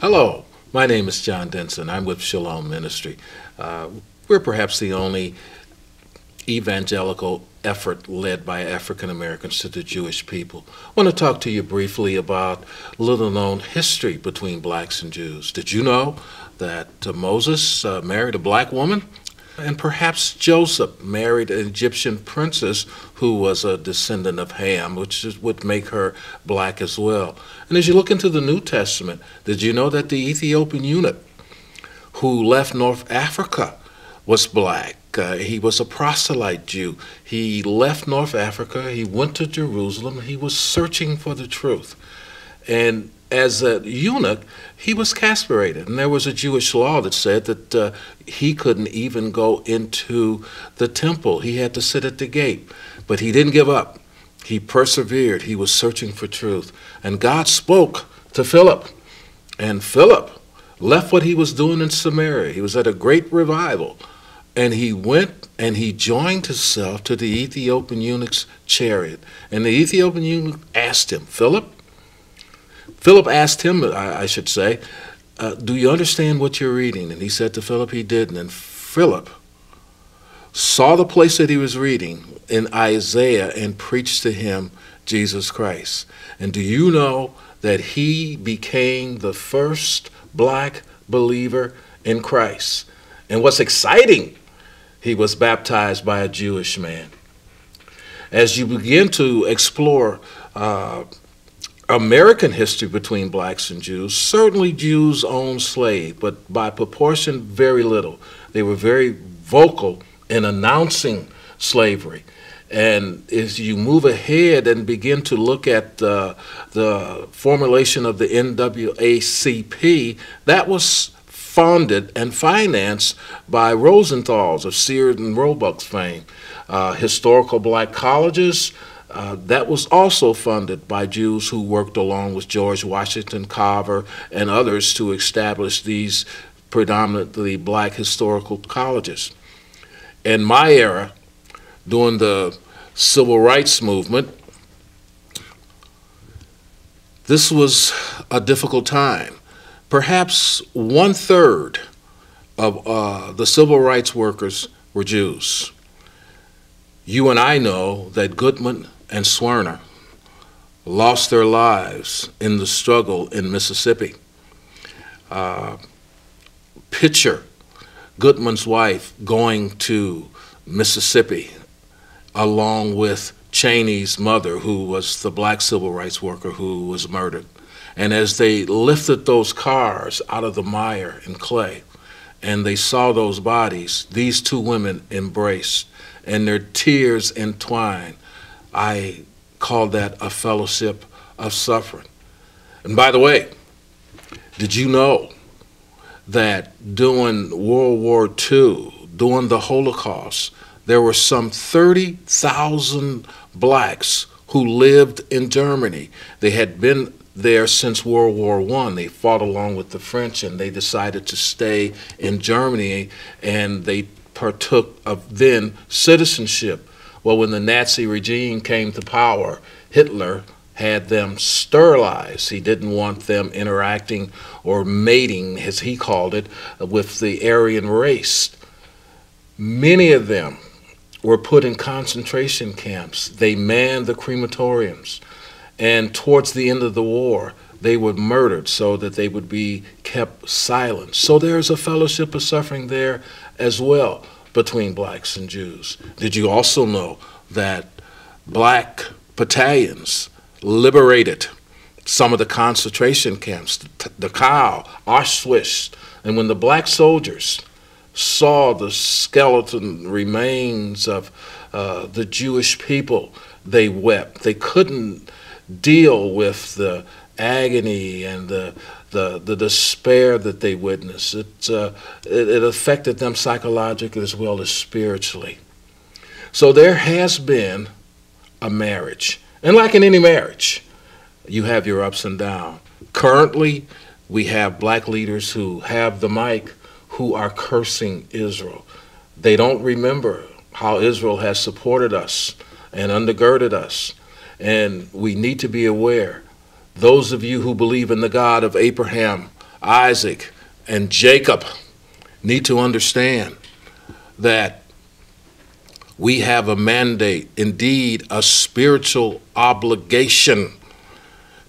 Hello, my name is John Denson. I'm with Shalom Ministry. We're perhaps the only evangelical effort led by African Americans to the Jewish people. I want to talk to you briefly about little-known history between blacks and Jews. Did you know that Moses married a black woman? And perhaps Joseph married an Egyptian princess who was a descendant of Ham, would make her black as well. And as you look into the New Testament, did you know that the Ethiopian eunuch who left North Africa was black? He was a proselyte Jew. He left North Africa, he went to Jerusalem, he was searching for the truth. And as a eunuch, he was castrated. And there was a Jewish law that said that he couldn't even go into the temple. He had to sit at the gate. But he didn't give up. He persevered. He was searching for truth. And God spoke to Philip. And Philip left what he was doing in Samaria. He was at a great revival. And he went and he joined himself to the Ethiopian eunuch's chariot. And the Ethiopian eunuch asked him, Philip asked him, I should say, do you understand what you're reading? And he said to Philip he didn't. And Philip saw the place that he was reading in Isaiah and preached to him Jesus Christ. And do you know that he became the first black believer in Christ? And what's exciting, he was baptized by a Jewish man. As you begin to explore American history between blacks and Jews, certainly Jews owned slaves, but by proportion, very little. They were very vocal in announcing slavery. And as you move ahead and begin to look at the formulation of the NAACP, that was funded and financed by Rosenthal's of Sears and Roebuck's fame. Historical black colleges, that was also funded by Jews who worked along with George Washington Carver and others to establish these predominantly black historical colleges. In my era, during the Civil Rights Movement, this was a difficult time. Perhaps 1/3 of the civil rights workers were Jews. You and I know that Goodman and Swerner lost their lives in the struggle in Mississippi. Picture Goodman's wife going to Mississippi along with Cheney's mother, who was the black civil rights worker who was murdered. And as they lifted those cars out of the mire and clay, and they saw those bodies, these two women embraced, and their tears entwined. I call that a fellowship of suffering. And by the way, did you know that during World War II, during the Holocaust, there were some 30,000 blacks who lived in Germany? They had been there since World War I. They fought along with the French, and they decided to stay in Germany, and they partook of then citizenship. Well, when the Nazi regime came to power, Hitler had them sterilized. He didn't want them interacting or mating, as he called it, with the Aryan race. Many of them were put in concentration camps. They manned the crematoriums. And towards the end of the war, they were murdered so that they would be kept silent. So there's a fellowship of suffering there as well between blacks and Jews. Did you also know that black battalions liberated some of the concentration camps, Dachau, Auschwitz, and when the black soldiers saw the skeleton remains of the Jewish people, they wept. They couldn't deal with the agony and the despair that they witnessed. It affected them psychologically as well as spiritually. So there has been a marriage. And like in any marriage, you have your ups and downs. Currently, we have black leaders who have the mic who are cursing Israel. They don't remember how Israel has supported us and undergirded us. And we need to be aware, those of you who believe in the God of Abraham, Isaac, and Jacob need to understand that we have a mandate, indeed a spiritual obligation,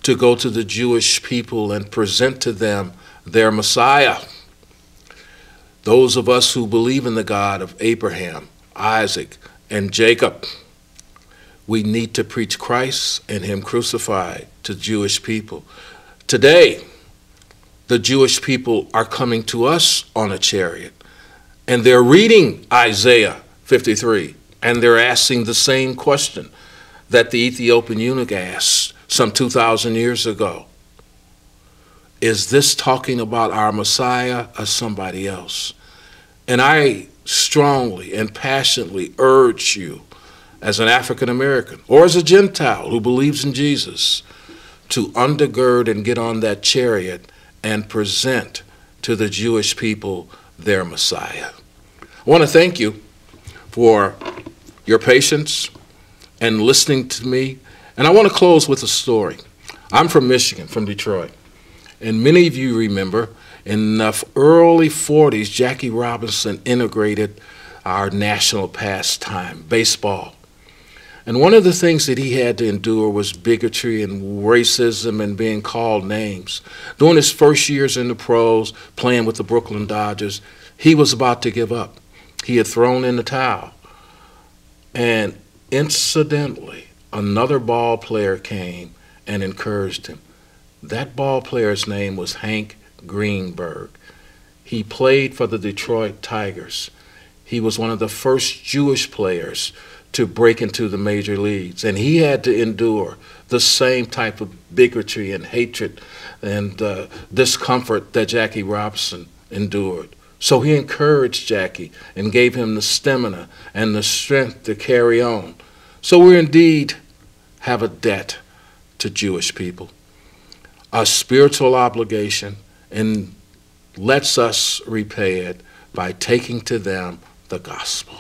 to go to the Jewish people and present to them their Messiah. Those of us who believe in the God of Abraham, Isaac, and Jacob, we need to preach Christ and him crucified to Jewish people. Today, the Jewish people are coming to us on a chariot, and they're reading Isaiah 53, and they're asking the same question that the Ethiopian eunuch asked some 2,000 years ago. Is this talking about our Messiah or somebody else? And I strongly and passionately urge you, as an African American or as a Gentile who believes in Jesus, to undergird and get on that chariot and present to the Jewish people their Messiah. I want to thank you for your patience and listening to me. And I want to close with a story. I'm from Michigan, from Detroit. And many of you remember in the early 40s, Jackie Robinson integrated our national pastime, baseball. And one of the things that he had to endure was bigotry and racism and being called names. During his first years in the pros, playing with the Brooklyn Dodgers, he was about to give up. He had thrown in the towel. And incidentally, another ball player came and encouraged him. That ball player's name was Hank Greenberg. He played for the Detroit Tigers. He was one of the first Jewish players to break into the major leagues, and he had to endure the same type of bigotry and hatred and discomfort that Jackie Robinson endured. So he encouraged Jackie and gave him the stamina and the strength to carry on. So we indeed have a debt to Jewish people, a spiritual obligation, and lets us repay it by taking to them the gospel.